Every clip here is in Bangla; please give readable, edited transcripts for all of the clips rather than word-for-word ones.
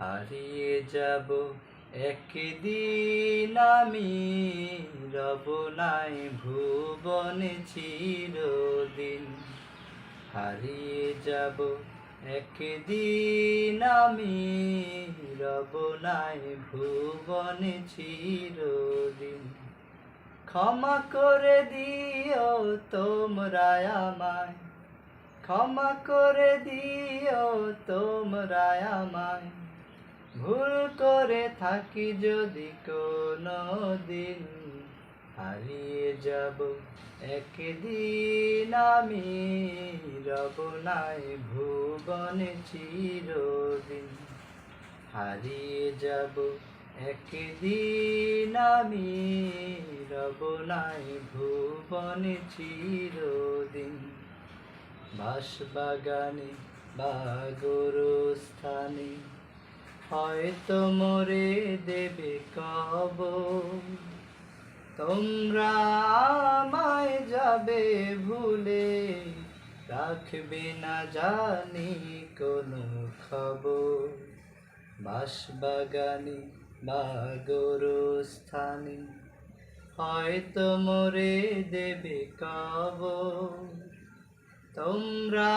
হারিয়ে যাব একদিন আমি, রব নাই ভুবনে চিরদিন। হারিয়ে যাব একদিন আমি, রব নাই ভুবনে চিরদিন। ক্ষমা করে দিও তোমরা আমায়, ক্ষমা করে দিও তোমরা আমায়, ভুল করে থাকি যদি কোনো দিন। হারিয়ে যাব একদিন আমি, রব নাই ভুবনে চিরদিন। হারিয়ে যাব একদিন আমি, রব নাই ভুবনে চিরদিন। বাঁশবাগানে বা গোরস্থানে হয়তো মোরে দেবে কবর, তোমরা আমায় যাবে ভুলে, রাখবে না জানি কোনো খবর। বাঁশবাগানে বা গোরস্থানে হয়তো মোরে দেবে কবর, তোমরা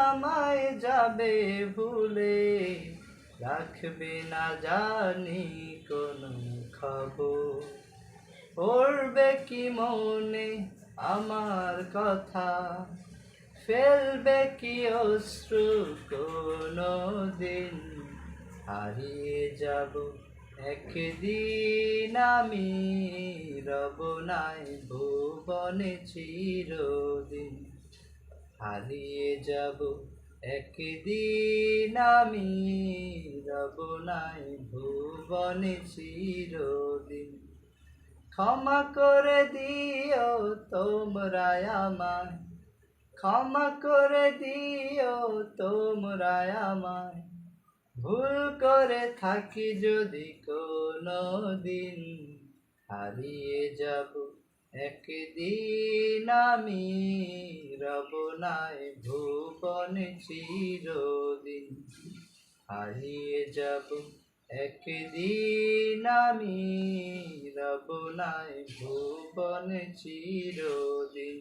আমায় যাবে ভুলে, রাখবে না জানি কোনো খবর। পড়বে কি মনে আমার কথা, ফেলবে কি অশ্রু কোনো দিন। হারিয়ে যাব একদিন আমি, রব নাই ভুবনে চিরদিন। হারিয়ে যাব একদিন আমি, রব নাই ভুবনে চিরদিন। ক্ষমা করে দিও তোমরা আমায়, ক্ষমা করে দিও তোমরা আমায়, ভুল করে থাকি যদি কোনো দিন। হারিয়ে যাব একদিন আমি, রব নাই ভুবনে চিরদিন। হারিয়ে যাব একদিন আমি, রব নাই ভুবনে চিরদিন।